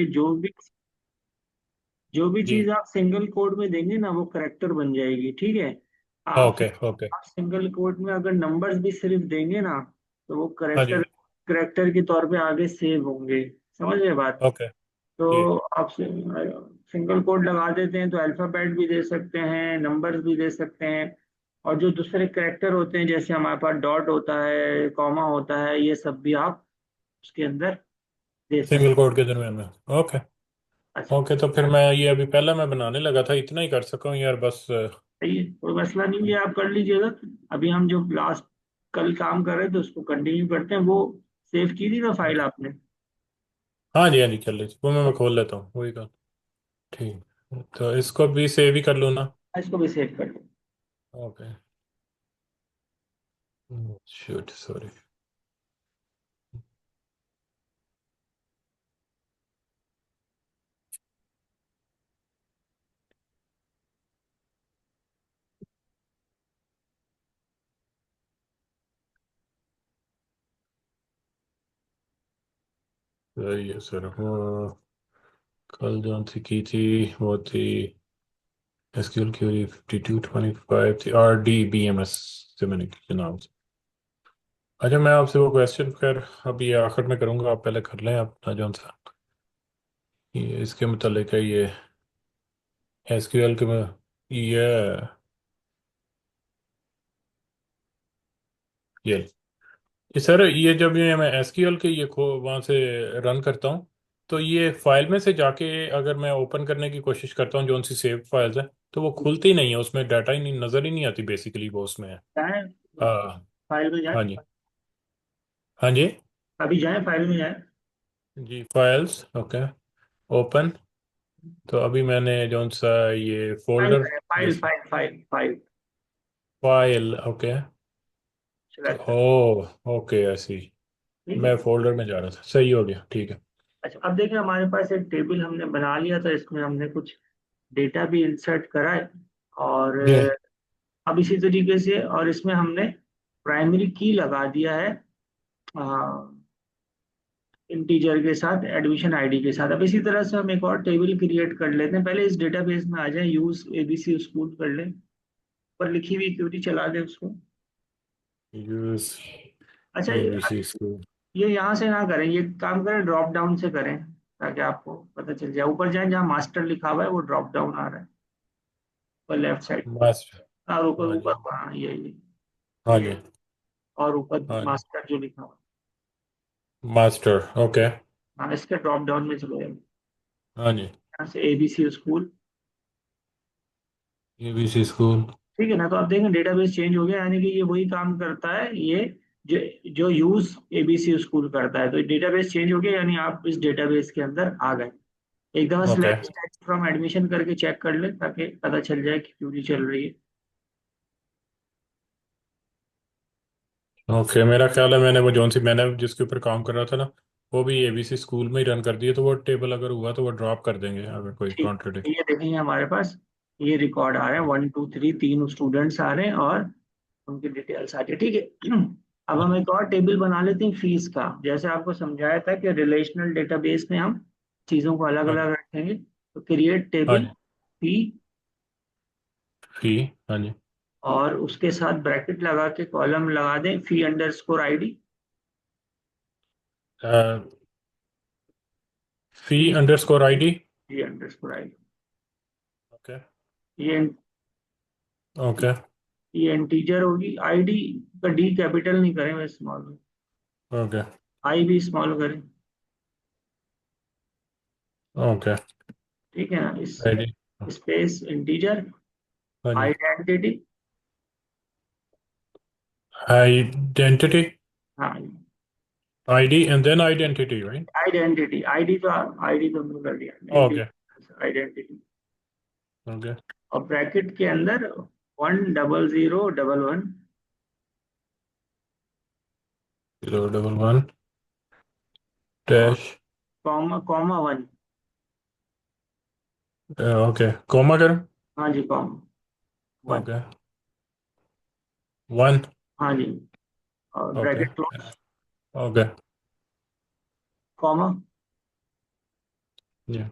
करके जो भी जी। चीज आप सिंगल कोड में देंगे ना वो करेक्टर बन जाएगी, ठीक है। आप ओके ओके। आप सिंगल कोड में अगर नंबर्स भी सिर्फ देंगे ना तो वो हाँ करेक्टर जी। करेक्टर के तौर पे आगे सेव होंगे। समझ रहे बात। ओके जी। तो आप सिंगल कोड लगा देते हैं तो अल्फाबेट भी दे सकते हैं, नंबर्स भी दे सकते हैं, और जो दूसरे करेक्टर होते हैं जैसे हमारे पास डॉट होता है, कॉमा होता है, ये सब भी आप उसके अंदर दे सिंगल सकते कोड के दरम्यान में। ओके। हैं। अच्छा, ओके, तो फिर मैं ये अभी पहले मैं बनाने लगा था, इतना ही कर सका हूँ यार बस। सही है, कोई मसला नहीं है, आप कर लीजिएगा। अभी हम जो लास्ट कल काम कर रहे थे उसको कंटिन्यू करते हैं। वो सेव की थी ना फाइल आपने? हाँ जी हाँ जी, कर लीजिए, वो मैं खोल लेता हूँ, वही का। ठीक। तो इसको भी सेव ही कर लूँ ना? इसको भी सेव कर लो। ओके। Shoot, sorry. सही है सर, वो कल जो सी की थी वो थी एसक्यूएल क्वेरी 5225 थी, RDBMS से मैंने की जनाब। अच्छा, मैं आपसे वो क्वेश्चन फिर अभी आखिर में करूँगा, आप पहले कर लें अपना जो सा ये इसके मुतालिक है, ये एसक्यूएल के में ये ये सर, ये जब ये मैं एसक्यूएल के ये खो वहाँ से रन करता हूँ, तो ये फाइल में से जाके अगर मैं ओपन करने की कोशिश करता हूँ जो सी सेव फाइल्स है, तो वो खुलती नहीं है, उसमें डाटा ही नहीं, नज़र ही नहीं आती, बेसिकली वो उसमें है। जाए हाँ। फाइल में जाए। हाँ जी। हाँ जी। अभी जाए फाइल में जाए। जी, फाइल्स, ओके, ओपन। तो अभी मैंने जो सा ये फाइल फोल्डर में जाए, फाइल जिस file file file file, okay. तो सेलेक्ट कर। ओ ओके, ऐसी ठीक है। मैं फोल्डर में जा रहा था, सही हो गया, ठीक है। अच्छा, अब देखिए हमारे पास एक टेबल हमने बना लिया था, इसमें हमने कुछ डेटा भी इंसर्ट करा है। और जी। अब इसी तरीके से और इसमें हमने प्राइमरी की लगा दिया है इंटीजर के साथ, एडमिशन आईडी के साथ। अब इसी तरह से हम एक और टेबल क्रिएट कर लेते हैं। पहले इस डेटाबेस में आ जाए, यूज एबीसी स्कूल कर लें, पर लिखी हुई क्वेरी चला दें उसको। यूज अच्छा, एबीसी स्कूल। ये यहाँ से ना करें, ये काम करें ड्रॉप डाउन से करें, ताकि आपको पता चल जाए। ऊपर जाए जहाँ मास्टर लिखा हुआ है वो ड्रॉप डाउन आ रहा है, और लेफ्ट साइड। मास्टर। और ऊपर हाँ जी। ऊपर, हाँ हाँ ये जी। और ऊपर हाँ जी। मास्टर जो लिखा हुआ मास्टर, ओके। है, हाँ इसके ड्रॉप डाउन में चलो यहाँ हाँ जी। से एबीसी स्कूल। ABC school. ठीक है ना, तो आप देखें डेटाबेस चेंज हो गया, यानी कि ये वही काम करता है ये जो जो यूज एबीसी स्कूल करता है। तो डेटाबेस चेंज हो गया, यानी आप इस डेटाबेस के अंदर आ गए। एक दफा okay select static from admission करके चेक कर ले, ताकि पता चल जाए कि क्यों नहीं चल रही है। ओके, मेरा ख्याल है मैंने वो जौन सी मैंने जिसके ऊपर काम कर रहा था ना, वो भी एबीसी स्कूल में ही रन कर दिए, तो वो टेबल अगर हुआ तो वो ड्रॉप कर देंगे अगर कोई ठीक कॉन्ट्रडिक्ट। है, ये देखेंगे हमारे पास ये रिकॉर्ड आ रहे हैं, 1 2 3, तीन स्टूडेंट्स आ रहे हैं और उनकी डिटेल्स आ रही है, ठीक है। अब हाँ हम जी। एक और टेबल बना लेते हैं फीस का। जैसे आपको समझाया था कि रिलेशनल डेटाबेस में हम चीज़ों को अलग हाँ जी। अलग रखेंगे, तो क्रिएट हाँ टेबल जी। फी, फी। हाँ जी। और उसके साथ ब्रैकेट लगा के कॉलम लगा दें फी अंडरस्कोर आईडी। फी फी अंडरस्कोर आईडी। फी अंडरस्कोर आईडी। ओके। ये ओके। ये इंटीजर होगी, आईडी का डी कैपिटल नहीं करें, बस स्मॉल, ओके। आई भी स्मॉल करें। ओके। ठीक है ना, इस आईडी। स्पेस इंटीजर हाँ जी। आइडेंटिटी। आइडेंटिटी। हाँ, ID and then identity, right? Identity, ID तो हमने कर दिया, ओके। आइडेंटिटी। ओके। और ब्रैकेट के अंदर 10011 011 और dash. Comma comma 1। Okay, comma करूं? हाँ जी, कॉमा 1। ओके। 1। हाँ जी, और okay. Bracket close, okay. Comma Yeah.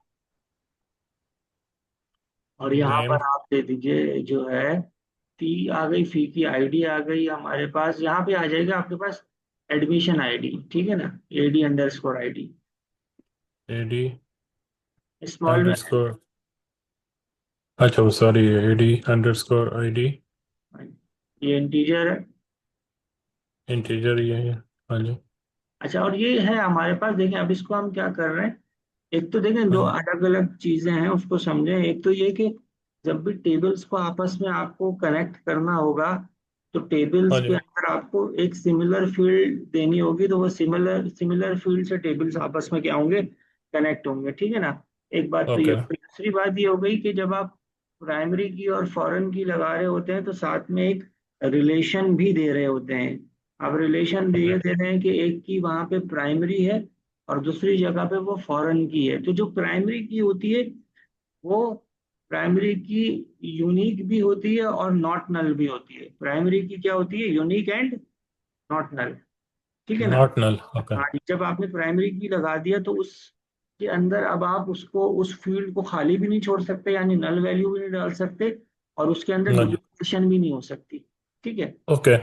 और यहाँ Name. पर आप दे दीजिए जो है फी आ गई, फी की आईडी आ गई हमारे पास, यहाँ पे आ जाएगा आपके पास एडमिशन आईडी, ठीक है ना, AD underscore ID, AD small में। underscore. अच्छा वो सॉरी, AD underscore ID. ये इंटीजर है। इंटीजर ये है। हाँ जी। अच्छा, और ये है हमारे पास, देखें अब इसको हम क्या कर रहे हैं, एक तो देखें हाँ दो जी। अलग अलग चीजें हैं उसको समझें। एक तो ये कि जब भी टेबल्स को आपस में आपको कनेक्ट करना होगा तो टेबल्स हाँ के जी। अंदर आपको एक सिमिलर फील्ड देनी होगी, तो वो सिमिलर सिमिलर फील्ड से टेबल्स आपस में क्या होंगे, कनेक्ट होंगे, ठीक है ना। एक बात तो ये ओके। हो गई। दूसरी बात ये हो गई कि जब आप प्राइमरी की और फॉरेन की लगा रहे होते हैं तो साथ में एक रिलेशन भी दे रहे होते हैं। आप रिलेशन ओके। दिए दे रहे हैं कि एक की वहां पे प्राइमरी है और दूसरी जगह पे वो फॉरेन की है, तो जो प्राइमरी की होती है वो प्राइमरी की यूनिक भी होती है और नॉट नल भी होती है। प्राइमरी की क्या होती है, यूनिक एंड नॉट नल, ठीक है ना। Not null. ओके। हाँ, जब आपने प्राइमरी की लगा दिया तो उसके अंदर अब आप उसको उस फील्ड को खाली भी नहीं छोड़ सकते, यानी नल वैल्यू भी नहीं डाल सकते, और उसके अंदर हाँ जी। डुप्लीकेशन भी नहीं हो सकती, ठीक है। ओके।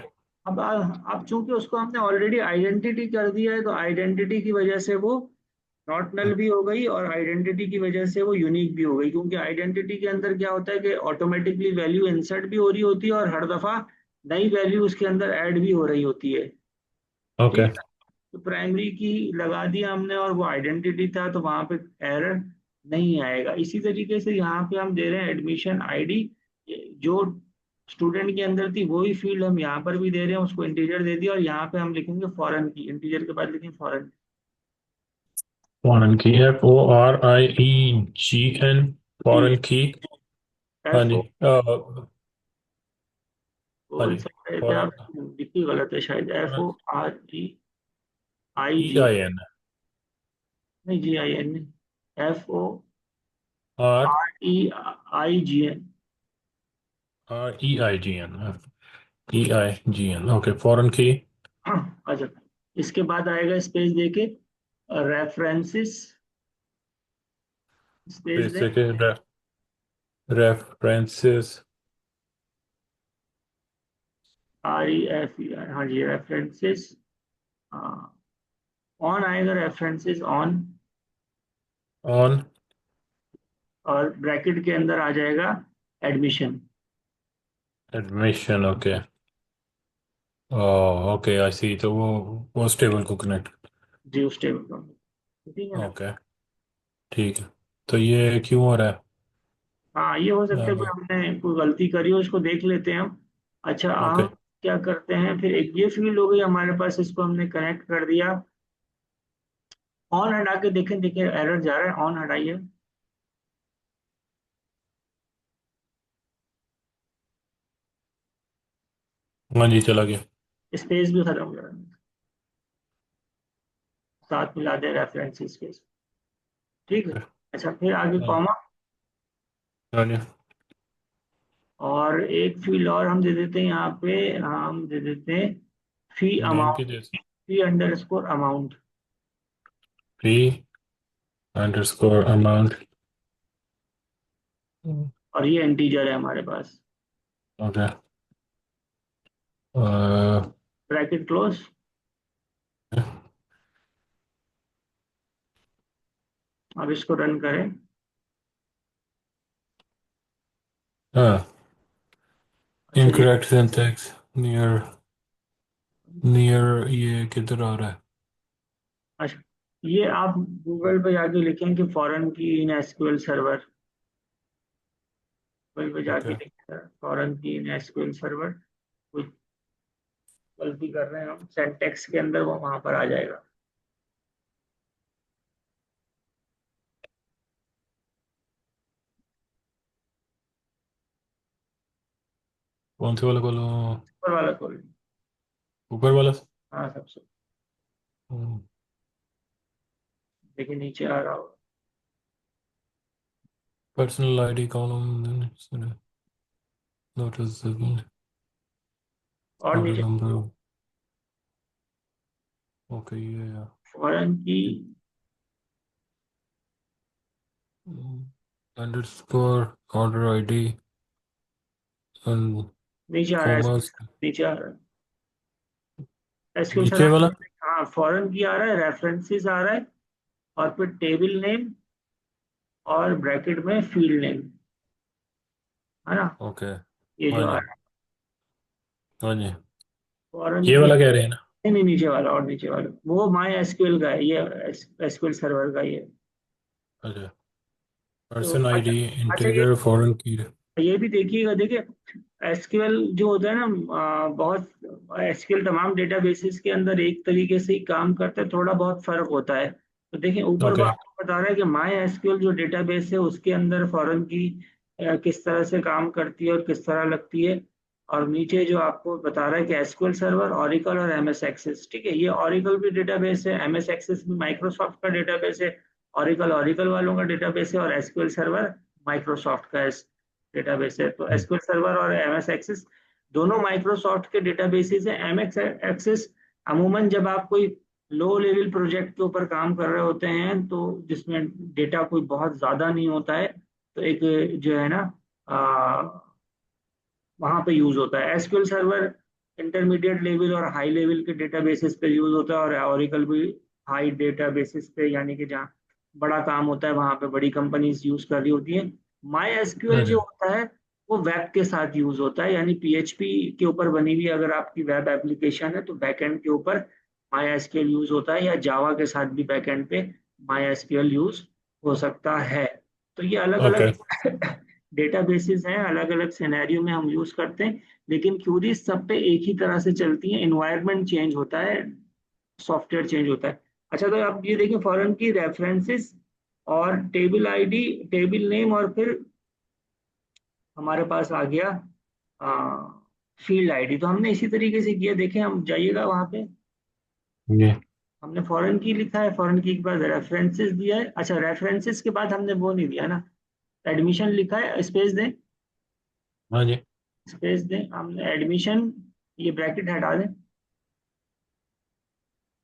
अब चूंकि उसको हमने ऑलरेडी आइडेंटिटी कर दिया है तो आइडेंटिटी की वजह से वो नॉट नल भी हो गई और आइडेंटिटी की वजह से वो यूनिक भी हो गई, क्योंकि आइडेंटिटी के अंदर क्या होता है कि ऑटोमेटिकली वैल्यू इंसर्ट भी हो रही होती है और हर दफा नई वैल्यू उसके अंदर ऐड भी हो रही होती है, ठीक ओके। है ना। तो प्राइमरी की लगा दिया हमने और वो आइडेंटिटी था तो वहां पे एरर नहीं आएगा। इसी तरीके से यहाँ पे हम दे रहे हैं एडमिशन आईडी, जो स्टूडेंट के अंदर थी वही फील्ड हम यहाँ पर भी दे रहे हैं, उसको इंटीजर दे दिया और यहाँ पे हम लिखेंगे फॉरेन की, इंटीजर के बाद लिखेंगे फॉरेन। फॉरेन की, FORIEGN। जी, फॉरेन की। हाँ एफ जी। ओ, हाँ कौन जी। सा है थे आप, फॉरेन। लिखी गलत है शायद, F O R E I G, EIN। नहीं G I N, F O R R E I G N. REIGN। EIGN। Okay, foreign key. अच्छा, इसके बाद आएगा स्पेस देके रेफरेंसेस, स्पेस दें, basic references. R E F E R, हाँ जी references, on आएगा रेफरेंसेस ऑन, ऑन। और ब्रैकेट के अंदर आ जाएगा admission. Admission. Okay. Okay, I see. तो वो उस टेबल को कनेक्ट। जी उस टेबल को, ठीक है ना। ओके। ठीक है। तो ये क्यों हो रहा हाँ ये हो सकता है कोई है? हमने कोई गलती करी हो, उसको देख लेते हैं हम। अच्छा, ओके। हम क्या करते हैं फिर, एक ये फील्ड हो गई हमारे पास, इसको हमने कनेक्ट कर दिया। ऑन हटा के देखें, देखें एरर जा रहा है, ऑन हटाइए, हाँ जी, चला गया। स्पेस भी खत्म हो रहा है, साथ मिला दे रेफरेंस स्पेस, ठीक है। अच्छा, फिर आगे हाँ कॉमा, हाँ जी। और एक फील्ड और हम दे देते हैं यहाँ पे, हम दे देते हैं फी नेम की अमाउंट, जैसे। Fee underscore amount, P underscore amount. और ये इंटीजर है हमारे पास, ओके। Bracket close. अब इसको रन करें। हाँ। अच्छा जी, इनकरेक्ट सिंटैक्स। नियर। नियर ये किधर आ रहा है? अच्छा ये आप गूगल पे जाके लिखें कि फॉरेन की इन एसक्यूएल सर्वर, गूगल पे जाके ओके। लिखें फॉरेन की इन एसक्यूएल सर्वर, कुछ गलती कर रहे हैं हम सिंटैक्स के अंदर, वो वहां पर आ जाएगा। कौन से वाला खोलो? ऊपर वाला खोल, ऊपर वाला। हाँ सबसे, देखिए नीचे आ रहा होगा, पर्सनल आईडी कॉलम। नोटिस। और ऑर्डर नीचे नंबर। ओके, ये है। फॉरेन की अंडरस्कोर ऑर्डर आईडी नीचे आ रहा है कॉमर्स नीचे आ रहा है एसक्यूएल नीचे वाला। सर्वर। हाँ, फॉरेन की आ रहा है, रेफरेंसेस आ रहा है, और फिर टेबल नेम और ब्रैकेट में फील्ड नेम, है ना। ओके। ये हाँ जो आ जी। रहा है हाँ जी। फॉरेन ये की। वाला कह रहे हैं ना। नहीं नहीं, नीचे वाला, और नीचे वाला वो माई एसक्यूएल का है, ये एसक्यूएल सर्वर का ये। अच्छा। तो पर्सन अच्छा। आईडी अच्छा, ये इंटीरियर फॉरेन की। ये भी देखिएगा, देखिए एसक्यूएल जो होता है ना, बहुत एसक्यूएल तमाम डेटाबेसेस के अंदर एक तरीके से ही काम करता है, थोड़ा बहुत फर्क होता है। तो देखिए ऊपर वो ओके। आपको बता रहा है कि माई एसक्यूएल जो डेटाबेस है उसके अंदर फॉरेन की किस तरह से काम करती है और किस तरह लगती है। और नीचे जो आपको बता रहा है कि एसक्यूएल सर्वर, ओरेकल और एमएस एक्सेस, ठीक है, ये ओरेकल भी डेटाबेस है, एमएस एक्सेस भी माइक्रोसॉफ्ट का डेटाबेस है, ओरेकल ओरेकल वालों का डेटाबेस है, और एसक्यूएल सर्वर माइक्रोसॉफ्ट का डेटाबेस है। तो हम्म, एसक्यूएल सर्वर और एमएस एक्सेस दोनों माइक्रोसॉफ्ट के डेटाबेसेस हैं। एमएस एक्सेस अमूमन जब आप कोई लो लेवल प्रोजेक्ट के ऊपर काम कर रहे होते हैं, तो जिसमें डेटा कोई बहुत ज्यादा नहीं होता है, तो एक जो है ना, वहां पे यूज होता है। एसक्यूएल सर्वर इंटरमीडिएट लेवल और हाई लेवल के डेटाबेसेस पे यूज होता है, और ओरेकल भी हाई डेटाबेसेस पे, यानी कि जहाँ बड़ा काम होता है वहां पे बड़ी कंपनीज यूज कर रही होती हैं। माई एसक्यूएल जो अच्छा। होता है वो वेब के साथ यूज होता है, यानी पीएचपी के ऊपर बनी हुई अगर आपकी वेब एप्लीकेशन है तो बैकएंड के ऊपर माई एसक्यूएल यूज होता है, या जावा के साथ भी बैकएंड पे माई एसक्यूएल यूज हो सकता है। तो ये अलग ओके। अलग डेटाबेसेस हैं, अलग अलग सिनेरियो में हम यूज करते हैं, लेकिन क्यूरीज सब पे एक ही तरह से चलती हैं। इन्वायरमेंट चेंज होता है, सॉफ्टवेयर चेंज होता है। अच्छा, तो आप ये देखिए फॉरेन की रेफरेंसेस और टेबल आईडी, टेबल नेम, और फिर हमारे पास आ गया फील्ड आईडी। तो हमने इसी तरीके से किया, देखें हम जाइएगा वहां पे, ये। हमने फॉरेन की लिखा है, फॉरेन की के बाद रेफरेंसेस दिया है। अच्छा, रेफरेंसेस के बाद हमने वो नहीं दिया ना, एडमिशन लिखा है, स्पेस दें, हाँ जी। स्पेस दें, हमने एडमिशन, ये ब्रैकेट हटा दें,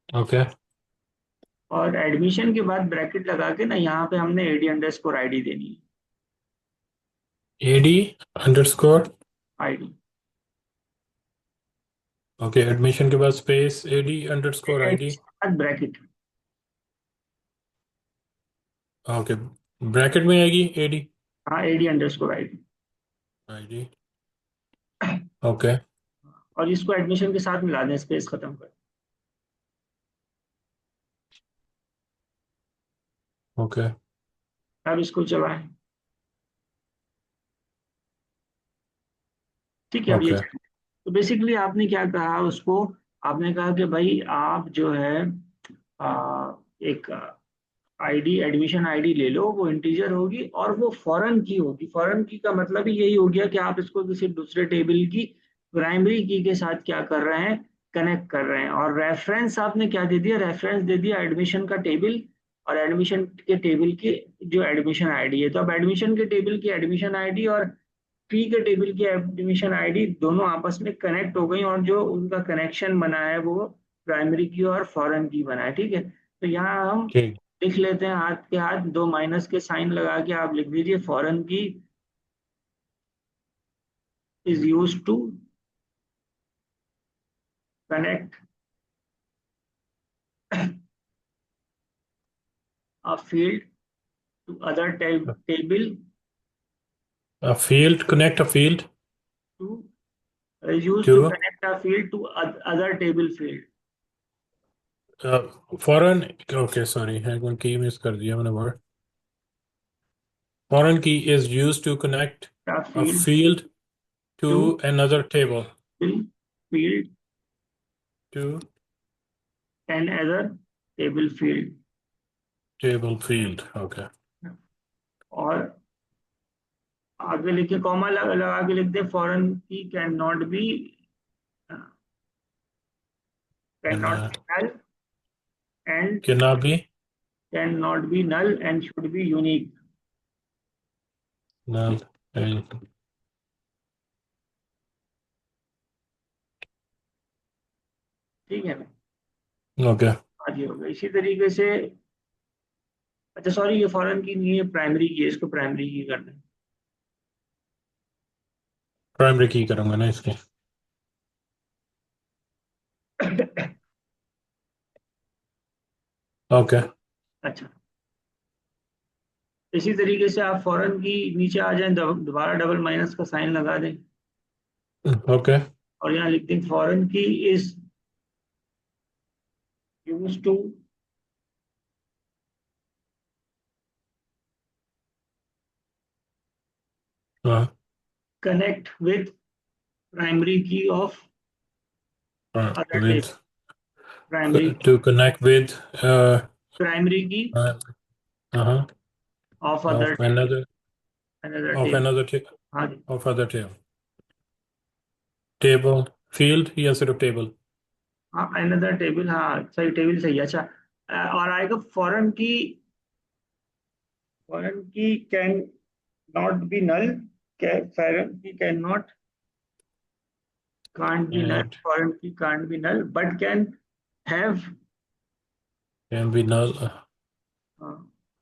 ओके। और एडमिशन के बाद ब्रैकेट लगा के ना यहाँ पे हमने एडी अंडरस्कोर आईडी देनी है। Ad underscore. ID okay, admission के बाद space ad underscore ID. Admission के बाद ब्रैकेट। ओके। ब्रैकेट में आएगी एडी हाँ, ad underscore ID. ID. Okay. और इसको एडमिशन के साथ मिला दें, स्पेस खत्म कर। ओके। अब इसको चलाएं। ठीक है, अब ये ओके। चलिए। तो बेसिकली आपने क्या कहा उसको, आपने कहा कि भाई आप जो है एक आईडी, एडमिशन आईडी ले लो, वो इंटीजर होगी और वो फॉरेन की होगी। फॉरेन की का मतलब ही यही हो गया कि आप इसको किसी दूसरे टेबल की प्राइमरी की के साथ क्या कर रहे हैं, कनेक्ट कर रहे हैं। और रेफरेंस आपने क्या दे दिया, रेफरेंस दे दिया एडमिशन का टेबल, और एडमिशन के टेबल की जो एडमिशन आईडी है। तो अब एडमिशन के टेबल की एडमिशन आईडी और फी के टेबल की एडमिशन आईडी दोनों आपस में कनेक्ट हो गई, और जो उनका कनेक्शन बना है वो प्राइमरी की और फॉरेन की बना है। ठीक है, तो यहाँ हम ठीक। लिख लेते हैं हाथ के हाथ, दो माइनस के साइन लगा के आप लिख दीजिए, foreign key is used to connect a field to other table, A field, connect a field to used to to connect a field to other table field. foreign. Okay, sorry, I one key miss कर दिया मैंने word. Foreign key is used to connect a a field field to to another table. Field To another table field. table field. Okay. और आगे लिखे comma लगा लगा के लिख दे, foreign key can not Cannot, be null and cannot be can not be null and should be unique. null and ठीक है ना, okay. आज ये होगा इसी तरीके से। अच्छा सॉरी, ये फॉरेन की नहीं है, प्राइमरी की है, इसको प्राइमरी की करना प्राइमरी की करूंगा ना इसके। है। ओके। अच्छा, इसी तरीके से आप फॉरेन की नीचे आ जाएं, दोबारा डबल माइनस का साइन लगा दें ओके। और यहाँ लिख दें foreign key is used to हाँ। connect with primary key of other table. With Primary key, to connect with primary key uh, uh-huh, of of other table, another of table. another हाँ जी, of other table, table field या सिर्फ table? हाँ another table, हाँ सही, table सही है। अच्छा, और आएगा foreign key can not be null, foreign key can not, can't be null, And foreign key can't be null, but can have, can be null, uh,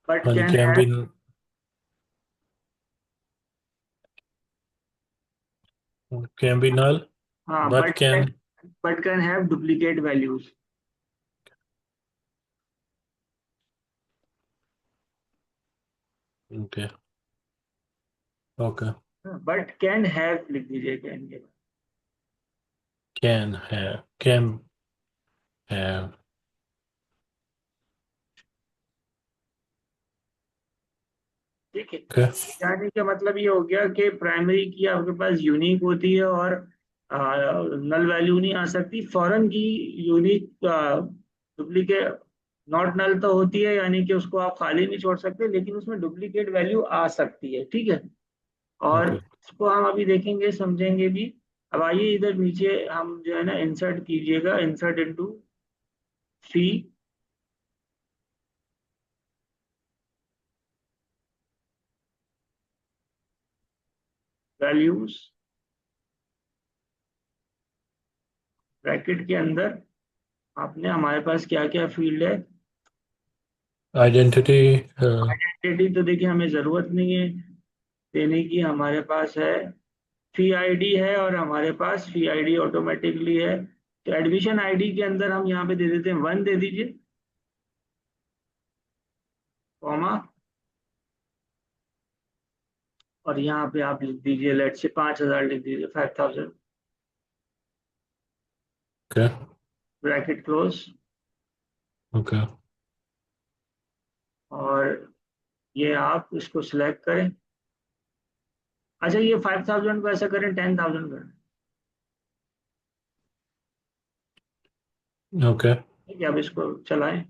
but and can can have, be null, हाँ but can, but can have duplicate values, okay, okay, but can have लिख दीजिए can के बाद। can have, ठीक है, okay, यानी कि मतलब ये हो गया कि प्राइमरी की आपके पास यूनिक होती है और नल वैल्यू नहीं आ सकती। फॉरेन की यूनिक डुप्लीकेट नॉट नल तो होती है, यानी कि उसको आप खाली नहीं छोड़ सकते, लेकिन उसमें डुप्लीकेट वैल्यू आ सकती है, ठीक है। और okay, इसको हम अभी देखेंगे समझेंगे भी। अब आइए इधर नीचे हम जो है ना इंसर्ट कीजिएगा, इंसर्ट इनटू फी वैल्यूज, ब्रैकेट के अंदर आपने, हमारे पास क्या क्या फील्ड है। identity, आइडेंटिटी तो देखिए हमें जरूरत नहीं है देने की, हमारे पास है फी आईडी है, और हमारे पास फी आईडी ऑटोमेटिकली है। तो एडमिशन आईडी के अंदर हम यहाँ पे दे देते हैं 1 दे दीजिए, कॉमा, और यहाँ पे आप लिख दीजिए लेट से 5,000 लिख दीजिए, 5,000, okay, ब्रैकेट क्लोज। okay, और ये आप इसको सिलेक्ट करें। अच्छा, ये 5,000 को ऐसा करें 10,000 करें, okay, ठीक है। अब इसको चलाएं,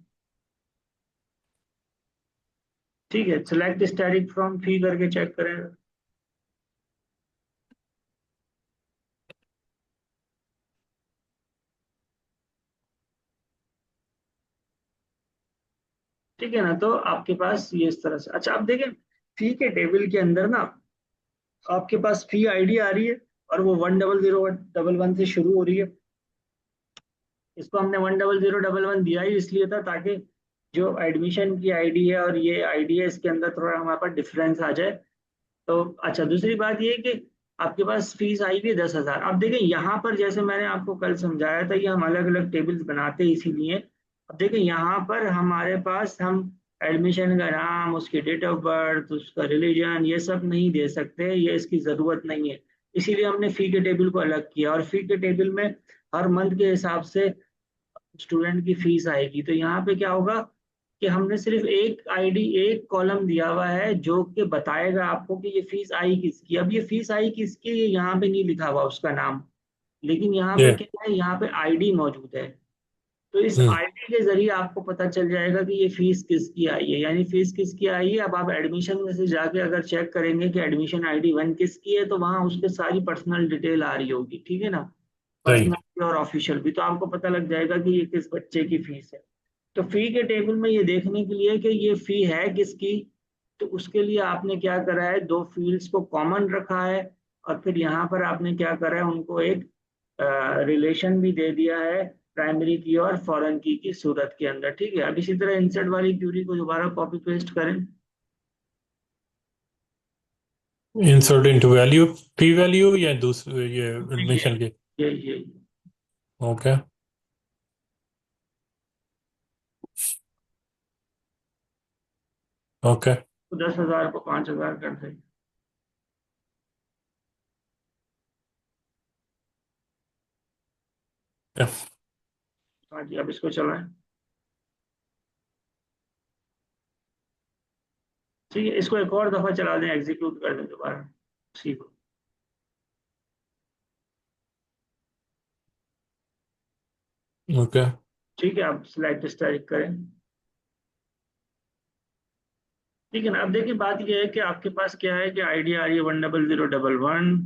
ठीक है। सिलेक्ट स्टैटिक फ्रॉम फी करके चेक करें, ठीक है ना। तो आपके पास ये इस तरह से, अच्छा अब देखें फी के टेबल के अंदर ना आपके पास फी आईडी आ रही है, और वो 100,011 से शुरू हो रही है। इसको हमने 100,011 दिया ही इसलिए था ताकि जो एडमिशन की आईडी है और ये आईडी है, इसके अंदर थोड़ा हमारे पास डिफरेंस आ जाए। तो अच्छा, दूसरी बात ये है कि आपके पास फीस आई हुई है 10,000। अब देखें यहाँ पर, जैसे मैंने आपको कल समझाया था, ये हम अलग अलग टेबल्स बनाते हैं इसीलिए। अब देखें यहाँ पर हमारे पास हम एडमिशन का नाम, उसकी डेट ऑफ बर्थ, उसका रिलीजन, ये सब नहीं दे सकते, ये इसकी ज़रूरत नहीं है। इसीलिए हमने फ़ी के टेबल को अलग किया, और फ़ी के टेबल में हर मंथ के हिसाब से स्टूडेंट की फीस आएगी। तो यहाँ पे क्या होगा कि हमने सिर्फ एक आईडी, एक कॉलम दिया हुआ है जो कि बताएगा आपको कि ये फीस आई किसकी। अब ये फीस आई किसकी, ये यहाँ पे नहीं लिखा हुआ उसका नाम, लेकिन यहाँ पे yeah, क्या है, यहाँ पे आईडी मौजूद है। तो इस hmm, आईडी के जरिए आपको पता चल जाएगा कि ये फीस किसकी आई है, यानी फीस किसकी आई है। अब आप एडमिशन में से जाके अगर चेक करेंगे कि एडमिशन आईडी 1 किसकी है, तो वहां उसके सारी पर्सनल डिटेल आ रही होगी, ठीक है ना। सही, पर्सनल और ऑफिशियल भी, तो आपको पता लग जाएगा कि ये किस बच्चे की फीस है। तो फी के टेबल में ये देखने के लिए कि ये फी है किसकी, तो उसके लिए आपने क्या करा है, दो फील्ड्स को कॉमन रखा है, और फिर यहाँ पर आपने क्या करा है, उनको एक रिलेशन भी दे दिया है, प्राइमरी की और फॉरेन की सूरत के अंदर। ठीक है, अब इसी तरह इंसर्ट वाली क्यूरी को दोबारा कॉपी पेस्ट करें। Insert into value, P value या दूसरे ये ये एडमिशन के? ये ओके। ओके। तो 10,000 को 5,000 कर दें। हाँ जी, अब इसको चलाएं। ठीक है, इसको एक और दफा चला दें, एग्जीक्यूट कर दें दोबारा उसी को। ओके। ठीक है, अब सिलेक्ट स्ट्राइक करें। ठीक है ना, अब देखिए बात यह है कि आपके पास क्या है कि आईडी आ रही है 100,011,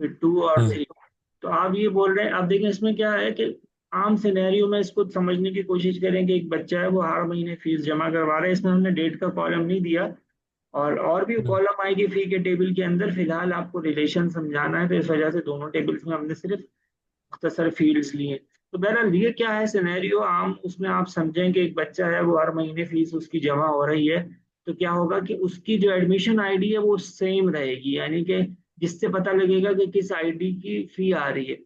फिर 2 और हम्म 3। तो आप ये बोल रहे हैं, आप देखें इसमें क्या है कि आम सिनेरियो में इसको समझने की कोशिश करें कि एक बच्चा है वो हर महीने फीस जमा करवा रहा है, इसमें हमने डेट का कॉलम नहीं दिया, और भी हम्म। कॉलम आएगी फी के टेबल के अंदर। फिलहाल आपको रिलेशन समझाना है, तो इस वजह से दोनों टेबल्स में हमने सिर्फ मुख्तसर फील्ड्स लिए। तो बहरहाल ये क्या है सिनेरियो आम, उसमें आप समझें कि एक बच्चा है वो हर महीने फीस उसकी जमा हो रही है। तो क्या होगा कि उसकी जो एडमिशन आईडी है वो सेम रहेगी, यानी कि जिससे पता लगेगा कि किस आईडी की फी आ रही है।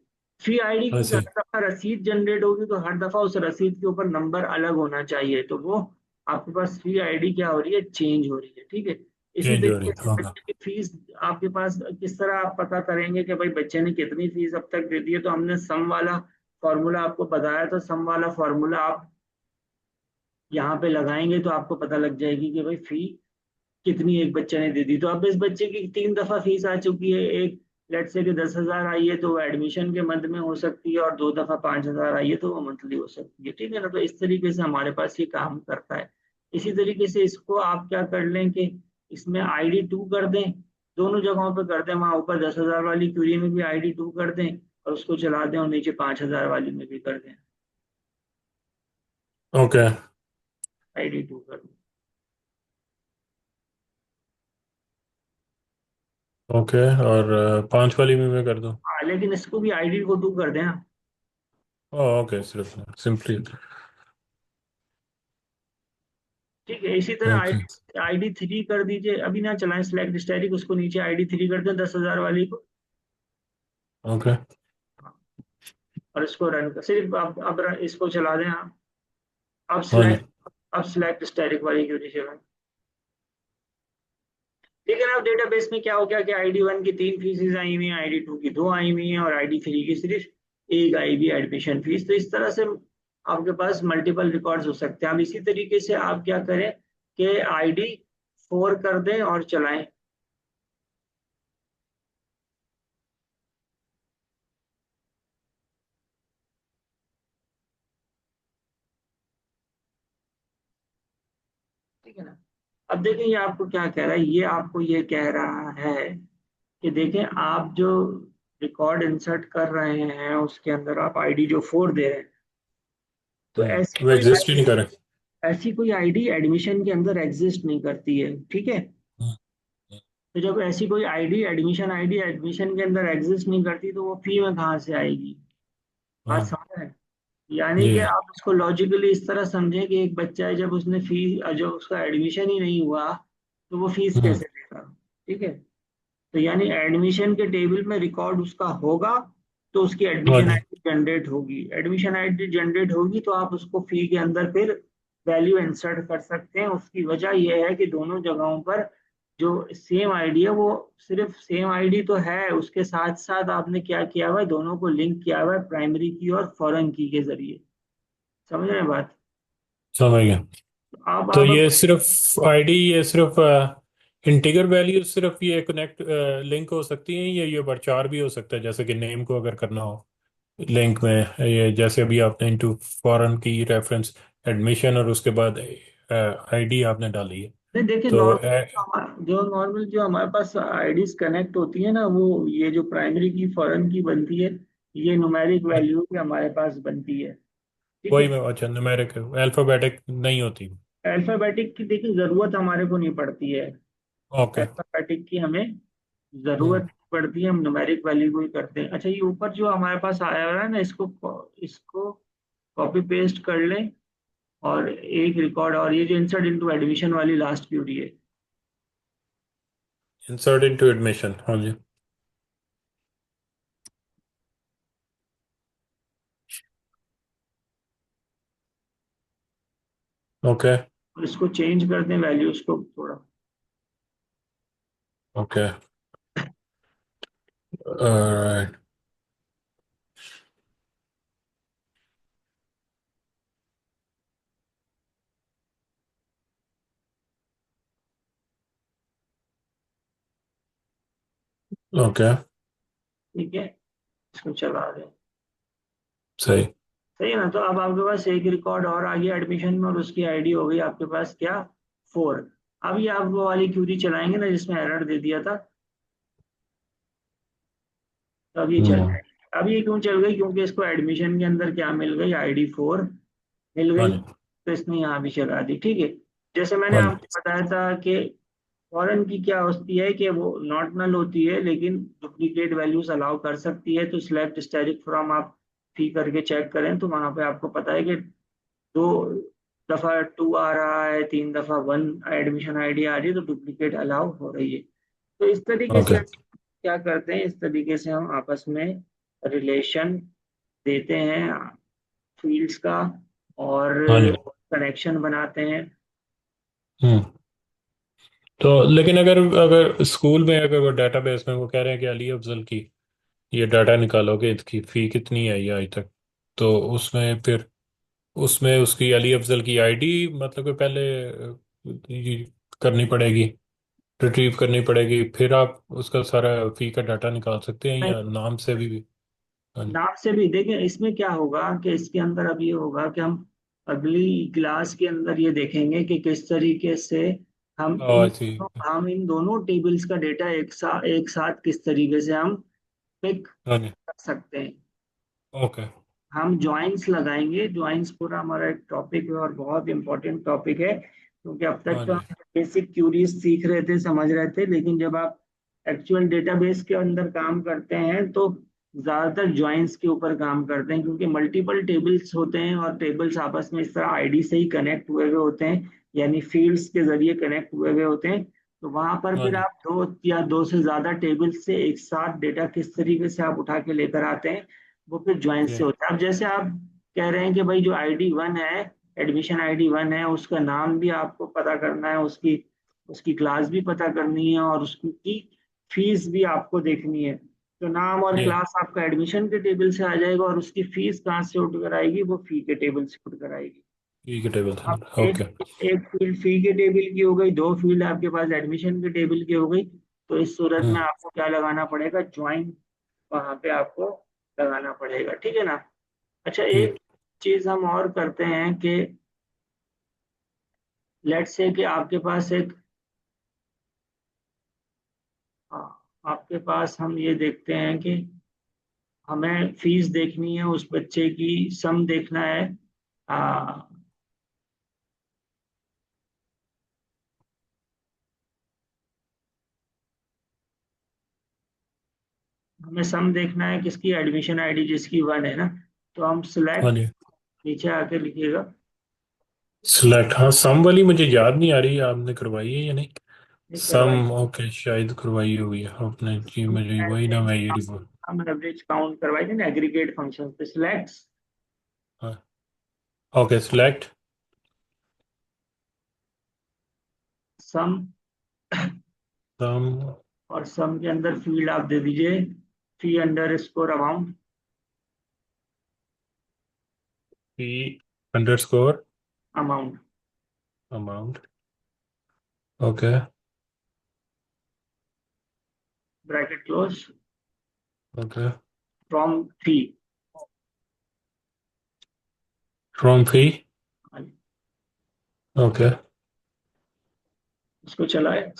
फी आईडी की ऐसे हर दफा रसीद जनरेट होगी, तो हर दफा उस रसीद के ऊपर नंबर अलग होना चाहिए, तो वो आपके पास फी आईडी क्या हो रही है, चेंज हो रही है। ठीक है, इसी चेंज हो रही तरीके है, से हाँ। बच्चे की फीस आपके पास किस तरह आप पता करेंगे कि भाई बच्चे ने कितनी फीस अब तक दे दी है। तो हमने सम वाला फॉर्मूला आपको बताया, तो सम वाला फॉर्मूला आप यहाँ पे लगाएंगे तो आपको पता लग जाएगी कि भाई फी कितनी एक बच्चे ने दे दी। तो अब इस बच्चे की 3 दफा फीस आ चुकी है, एक लेट से कि 10,000 आई है तो वो एडमिशन के मद में हो सकती है, और 2 दफा 5,000 आई है तो वो मंथली हो सकती है। ठीक है ना, तो इस तरीके से हमारे पास ये काम करता है। इसी तरीके से इसको आप क्या कर लें कि इसमें ID 2 कर दें, दोनों जगहों पे कर दें, वहां ऊपर 10,000 वाली क्यूरी में भी ID 2 कर दें और उसको चला दें, और नीचे 5,000 वाली में भी कर दें, ओके। ID 2 कर दें। ओके, और 5 वाली में मैं कर दूं? हाँ, लेकिन इसको भी ID को 2 कर दें ना। ओके, सिर्फ सिंपली। ठीक है, इसी तरह ओके। ID 3 कर दीजिए, अभी ना चलाएं सिलेक्ट स्टैटिक, उसको नीचे ID 3 कर दें 10,000 वाली को। ओके। हाँ, और इसको रन कर, सिर्फ अब इसको चला दें आप। अब हाँ जी। सिलेक्ट अब सिलेक्ट स्टैटिक वाली क्वेरी चलाएं। ठीक है ना, अब डेटाबेस में क्या हो गया कि ID 1 की 3 फीसेज आई हुई हैं, ID 2 की 2 आई हुई हैं, और ID 3 की सिर्फ एक आई हुई एडमिशन फीस। तो इस तरह से आपके पास मल्टीपल रिकॉर्ड्स हो सकते हैं। अब इसी तरीके से आप क्या करें कि ID 4 कर दें और चलाएं। ठीक है ना, अब देखें ये आपको क्या कह रहा है, ये आपको ये कह रहा है कि देखें आप जो रिकॉर्ड इंसर्ट कर रहे हैं उसके अंदर आप ID जो 4 दे रहे हैं, तो वो एग्जिस्ट ही नहीं करे। ऐसी कोई आईडी एडमिशन के अंदर एग्जिस्ट नहीं करती है। ठीक है, हम्म। तो जब ऐसी कोई आईडी एडमिशन आईडी एडमिशन के अंदर एग्जिस्ट नहीं करती, तो वो फी में कहाँ से आएगी। बात हाँ समझ रहे हैं, यानी कि जी। आप इसको लॉजिकली इस तरह समझें कि एक बच्चा है, जब उसने फी जब उसका एडमिशन ही नहीं हुआ तो वो फीस हम्म। कैसे देगा। ठीक है, तो यानी एडमिशन के टेबल में रिकॉर्ड उसका होगा, तो उसकी हाँ एडमिशन जी। आईडी जनरेट होगी, एडमिशन आईडी जनरेट होगी तो आप उसको फी के अंदर फिर वैल्यू इंसर्ट कर सकते हैं। उसकी वजह यह है कि दोनों जगहों पर जो सेम आईडी है वो सिर्फ सेम आईडी तो है, उसके साथ साथ आपने क्या किया हुआ है, दोनों को लिंक किया हुआ है प्राइमरी की और फॉरेन की के जरिए। समझ रहे हैं बात। समझ गया। आप तो आप ये सिर्फ आईडी, ये सिर्फ इंटीगर वैल्यू सिर्फ ये कनेक्ट लिंक हो सकती है, या ये वर्चार भी हो सकता है, जैसे कि नेम को अगर करना हो लिंक में, ये जैसे अभी आपने इनटू फॉरेन की रेफरेंस एडमिशन और उसके बाद आईडी आपने डाली है। नहीं देखिए, तो नॉर्मल जो हमारे पास आईडीज कनेक्ट होती है ना, वो ये जो प्राइमरी की फॉरेन की बनती है, ये न्यूमेरिक वैल्यू की हमारे पास बनती है। ठीक वही है, में, अच्छा, न्यूमेरिक अल्फाबेटिक नहीं होती? अल्फाबेटिक की देखिए जरूरत हमारे को नहीं पड़ती है, ओके। अल्फाबेटिक की हमें हम्म। जरूरत पड़ती है, हम न्यूमेरिक वैल्यू को ही करते हैं। अच्छा, ये ऊपर जो हमारे पास आया हुआ है ना, इसको इसको कॉपी पेस्ट कर लें, और एक रिकॉर्ड, और ये जो इंसर्ट इनटू एडमिशन वाली लास्ट क्यूरी है, इंसर्ट इनटू एडमिशन, हाँ जी। ओके। और इसको चेंज कर दें वैल्यूज को थोड़ा। ओके। ऑलराइट। ओके। ठीक है, इसको चला दें। सही। सही है ना? तो अब आपके पास एक रिकॉर्ड और आ गया एडमिशन में, और उसकी आईडी हो गई आपके पास क्या, 4। अब ये आप वो वाली क्यूरी चलाएंगे ना जिसमें एरर दे दिया था, तो अब ये चल हम्म। जाएगी। अब ये क्यों चल गई? क्योंकि इसको एडमिशन के अंदर क्या मिल गई, आईडी 4 मिल हाँ गई, जी। तो इसने यहाँ भी चला दी। ठीक है, जैसे मैंने हाँ जी। आपको बताया था कि फॉरेन की क्या होती है कि वो नॉट नल होती है, लेकिन डुप्लीकेट वैल्यूज अलाउ कर सकती है। तो सिलेक्ट स्टैटिक फ्रॉम आप फी करके चेक करें, तो वहां पे आपको पता है कि 2 दफा 2 आ रहा है, 3 दफा 1 एडमिशन आईडी आ रही है, तो डुप्लीकेट अलाउ हो रही है। तो इस तरीके से ओके। हम क्या करते हैं, इस तरीके से हम आपस में रिलेशन देते हैं फील्ड्स का, और हाँ जी। कनेक्शन बनाते हैं। हम्म। तो लेकिन अगर अगर स्कूल में अगर वो डेटाबेस में वो कह रहे हैं कि अली अफजल की ये डाटा निकालोगे, इसकी फी कितनी आई है आज तक, तो उसमें फिर उसमें उसकी अली अफजल की आईडी मतलब कि पहले ये करनी पड़ेगी, रिट्रीव करनी पड़ेगी, फिर आप उसका सारा फी का डाटा निकाल सकते हैं, या नाम से भी? हाँ जी। नाम से भी देखें, इसमें क्या होगा कि इसके अंदर अब ये होगा कि हम अगली क्लास के अंदर ये देखेंगे कि किस तरीके से हम इन ऐसी। हम इन दोनों टेबल्स का डेटा एक साथ किस तरीके से हम पिक हाँ जी। कर सकते हैं। ओके। हम ज्वाइंस लगाएंगे। ज्वाइंस पूरा हमारा एक टॉपिक है, और बहुत इंपॉर्टेंट टॉपिक है, क्योंकि अब तक हाँ तो जी। हम बेसिक क्यूरीज सीख रहे थे, समझ रहे थे, लेकिन जब आप एक्चुअल डेटाबेस के अंदर काम करते हैं तो ज्यादातर ज्वाइंस के ऊपर काम करते हैं, क्योंकि मल्टीपल टेबल्स होते हैं, और टेबल्स आपस में इस तरह आईडी से ही कनेक्ट हुए हुए होते हैं, यानी फील्ड्स के जरिए कनेक्ट हुए हुए होते हैं। तो वहां पर हाँ फिर जी। आप दो या दो से ज्यादा टेबल्स से एक साथ डेटा किस तरीके से आप उठा के लेकर आते हैं, वो फिर ज्वाइन ओके। से होता है। अब जैसे आप कह रहे हैं कि भाई जो आईडी 1 है, एडमिशन आईडी 1 है, उसका नाम भी आपको पता करना है, उसकी उसकी क्लास भी पता करनी है, और उसकी फीस भी आपको देखनी है। तो नाम और ये क्लास आपका एडमिशन के टेबल से आ जाएगा, और उसकी फीस कहाँ से उठ कर आएगी, वो फी के टेबल से उठ कर आएगी। ठीक है, टेबल अब था, एक ओके। एक फील्ड फी के टेबल की हो गई, दो फील्ड आपके पास एडमिशन के टेबल की हो गई, तो इस सूरत में हम्म। आपको क्या लगाना पड़ेगा, ज्वाइन वहां पे आपको लगाना पड़ेगा। ठीक है ना? अच्छा, एक ठीक। चीज हम और करते हैं कि लेट्स से कि आपके पास एक, आपके पास हम ये देखते हैं कि हमें फीस देखनी है, उस बच्चे की सम देखना है। आ, हमें सम देखना है किसकी, एडमिशन आईडी जिसकी 1 है ना, तो हम हाँ सिलेक्ट, जी। नीचे आके लिखिएगा। सिलेक्ट, हाँ सम वाली मुझे याद नहीं आ रही, आपने करवाई है या नहीं? ये करवाइए। सम, ओके, शायद करवाई हुई है आपने जी, हम मुझे वही ना, एवरेज मैं ये रिपोर्ट। हम एवरेज काउंट करवाइए ना, एग्रीगेट फंक्शन पे सिलेक्ट हाँ। Okay, select. Sum, sum. और सम के अंदर फील्ड आप दे दीजिए fee underscore amount. P underscore amount, amount. Okay. Bracket close, okay. From fee. From fee. Okay. उसको चलाए।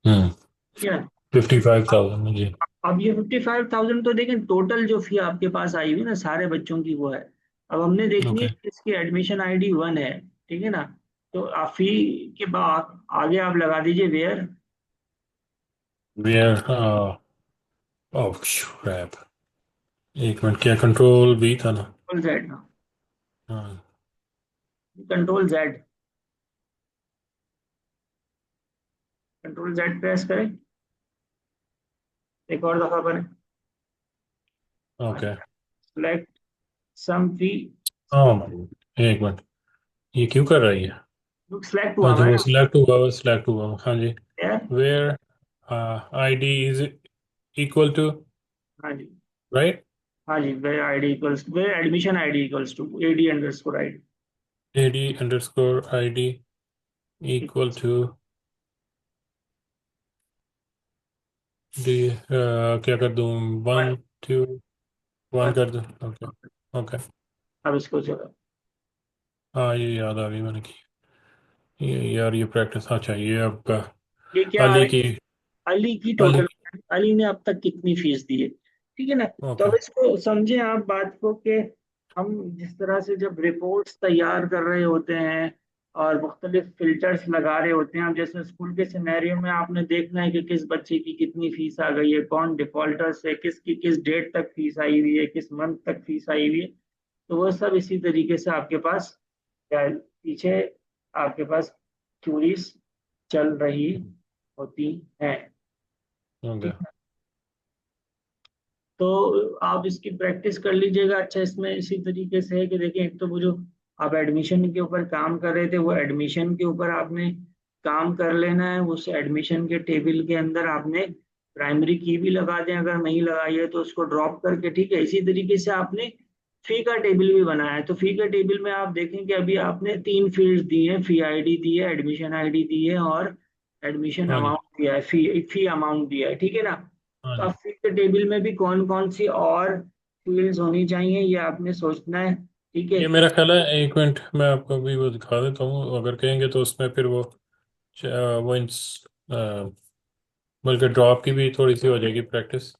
हम्म। ठीक है। 55,000 जी। अब ये 55,000 तो देखें, टोटल जो फी आपके पास आई हुई ना सारे बच्चों की वो है। अब हमने देखनी है ओके। कि इसकी एडमिशन आईडी 1 है, ठीक है ना? तो फी के बाद आगे आप लगा दीजिए वेयर। वेयर, ओह क्रैप, एक मिनट, क्या कंट्रोल भी था ना? कंट्रोल जेड ना, हाँ। Control Z, control Z press करें, एक और दफा करें। ओके। सिलेक्ट सम फी, ओह, एक मिनट, ये क्यों कर रही है? सिलेक्ट हुआ अच्छा, वो मैडम। सिलेक्ट हुआ, वो सिलेक्ट हुआ, हाँ जी। यार, where ID is equal to, हाँ जी, राइट? हाँ जी, where ID equals, where admission ID equals to AD underscore ID. AD underscore ID equal to D, क्या कर दूं? वन, टू, वन कर दूं? ओके। ओके। अब इसको चलो, हाँ, ये याद आ गई मैंने की। ये यार, ये प्रैक्टिस, हाँ चाहिए आपका। ये क्या आ अली रही की। है? अली की अली टोटल, की। अली ने अब तक कितनी फीस दी है, ठीक है ना। तो ओके। अब इसको समझें आप बात को कि हम जिस तरह से जब रिपोर्ट्स तैयार कर रहे होते हैं और मुख्तलिफ फिल्टर्स लगा रहे होते हैं, अब जैसे स्कूल के सिनेरियो में आपने देखना है कि किस बच्चे की कितनी फीस आ गई है, कौन डिफॉल्टर्स है, किसकी किस डेट तक फीस आई हुई है, किस मंथ तक फीस आई हुई है। तो वो सब इसी तरीके से आपके पास पीछे आपके पास क्यूरीज चल रही होती हैं। ओके। ठीक है, तो आप इसकी प्रैक्टिस कर लीजिएगा। अच्छा, इसमें इसी तरीके से है कि देखिए, एक तो वो जो आप एडमिशन के ऊपर काम कर रहे थे, वो एडमिशन के ऊपर आपने काम कर लेना है। उस एडमिशन के टेबल के अंदर आपने प्राइमरी की भी लगा दें, अगर नहीं लगाई है तो उसको ड्रॉप करके, ठीक है। इसी तरीके से आपने फी का टेबल भी बनाया है, तो फी के टेबल में आप देखें कि अभी आपने तीन फील्ड्स दी हैं, फी आईडी दी है, एडमिशन आईडी दी है, और एडमिशन हाँ जी। अमाउंट दिया है, फी फी अमाउंट दिया है, ठीक है ना। हाँ तो जी। अब फी के टेबल में भी कौन कौन सी और फील्ड्स होनी चाहिए, ये आपने सोचना है, ठीक है। ये मेरा ख्याल है, एक मिनट मैं आपको अभी वो दिखा देता हूँ, अगर कहेंगे तो उसमें फिर वो बल्कि ड्रॉप की भी थोड़ी सी हो जाएगी प्रैक्टिस।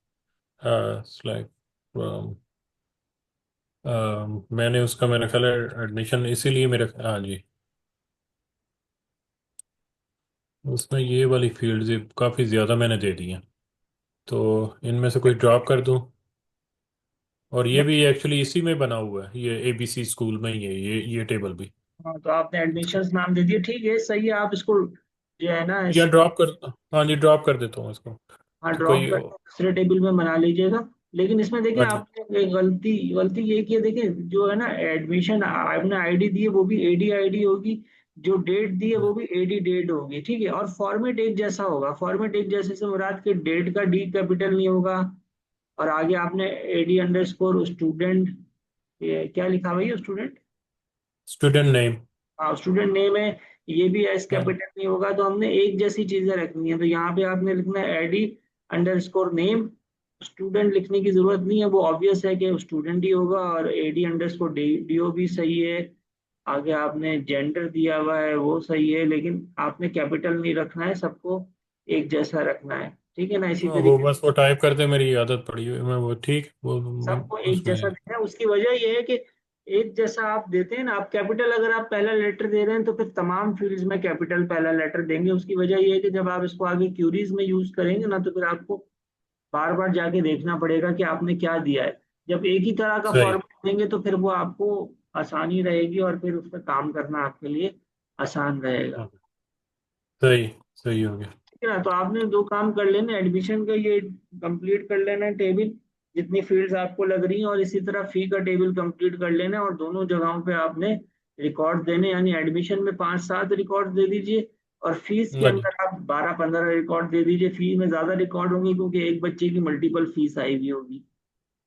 लाइक, मैंने उसका, मेरा ख्याल है एडमिशन, इसीलिए मेरा, हाँ जी, उसमें ये वाली फील्ड काफ़ी ज़्यादा मैंने दे दी हैं। तो इनमें से कोई ड्रॉप कर दूं? और ये भी एक्चुअली इसी में बना हुआ है, ये एबीसी स्कूल में ही है, ये टेबल भी। हाँ, तो आपने एडमिशन्स नाम दे दिए, ठीक है, सही है। आप इसको जो है ना या इस, ड्रॉप कर, हाँ जी, ड्रॉप कर देता हूँ इसको। हाँ, तो ड्रॉप कोई, करके दूसरे टेबल में बना लीजिएगा। लेकिन इसमें देखिए, हाँ जी। आपने एक गलती गलती ये की है, देखिए जो है ना एडमिशन आपने आईडी दी है वो भी एडी आईडी होगी, जो डेट दी है वो भी एडी डेट होगी, ठीक है। और फॉर्मेट एक जैसा होगा, फॉर्मेट एक जैसे से मुराद के डेट का डी कैपिटल नहीं होगा, और आगे आपने एडी अंडरस्कोर स्टूडेंट, ये क्या लिखा भाई स्टूडेंट, स्टूडेंट नेम। हाँ स्टूडेंट नेम है, ये भी एस हाँ जी। कैपिटल नहीं होगा। तो हमने एक जैसी चीजें रखनी है, तो यहाँ पे आपने लिखना है एडी अंडरस्कोर नेम, स्टूडेंट लिखने की जरूरत नहीं है, वो ऑब्वियस है कि स्टूडेंट ही होगा। और एडी अंडरस्कोर डीओ भी सही है। आगे आपने जेंडर दिया हुआ है वो सही है, लेकिन आपने कैपिटल नहीं रखना है, सबको एक जैसा रखना है, ठीक है ना। इसी वो तरीके बस वो टाइप करते मेरी आदत पड़ी हुई है, मैं वो ठीक वो सबको एक उसमें। जैसा देना है। उसकी वजह यह है कि एक जैसा आप देते हैं ना, आप कैपिटल अगर आप पहला लेटर दे रहे हैं तो फिर तमाम फील्ड्स में कैपिटल पहला लेटर देंगे। उसकी वजह यह है कि जब आप इसको आगे क्यूरीज में यूज करेंगे ना, तो फिर आपको बार बार जाके देखना पड़ेगा कि आपने क्या दिया है। जब एक ही तरह का सही। फॉर्मेट देंगे तो फिर वो आपको आसानी रहेगी, और फिर उस पर काम करना आपके लिए आसान रहेगा। हाँ, सही। सही हो गया। ठीक है ना। तो आपने दो काम कर लेना, एडमिशन का ये कंप्लीट कर लेना है टेबल, जितनी फील्ड्स आपको लग रही हैं, और इसी तरह फी का टेबल कंप्लीट कर लेना है। और दोनों जगहों पे आपने रिकॉर्ड देने, यानी एडमिशन में 5-7 रिकॉर्ड दे दीजिए, और फीस के हाँ जी। अंदर आप 12-15 रिकॉर्ड दे दीजिए। फी में ज्यादा रिकॉर्ड होंगे क्योंकि एक बच्चे की मल्टीपल फीस आई हुई होगी।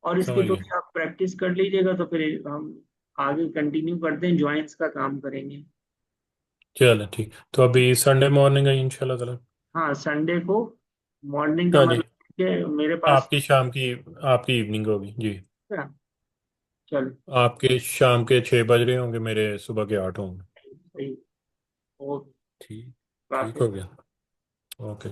और इसकी समझ गया। थोड़ी आप प्रैक्टिस कर लीजिएगा, तो फिर हम आगे कंटिन्यू करते हैं, ज्वाइंट्स का काम करेंगे। चलो ठीक, तो अभी संडे मॉर्निंग है इंशाल्लाह ताला। हाँ, संडे को मॉर्निंग का हाँ जी। मतलब कि मेरे पास, आपकी शाम की, आपकी इवनिंग होगी जी। चलो, आपके शाम के 6 बज रहे होंगे, मेरे सुबह के 8 होंगे। सही, ओके, ठीक। ठीक बाकी हो गया। ओके।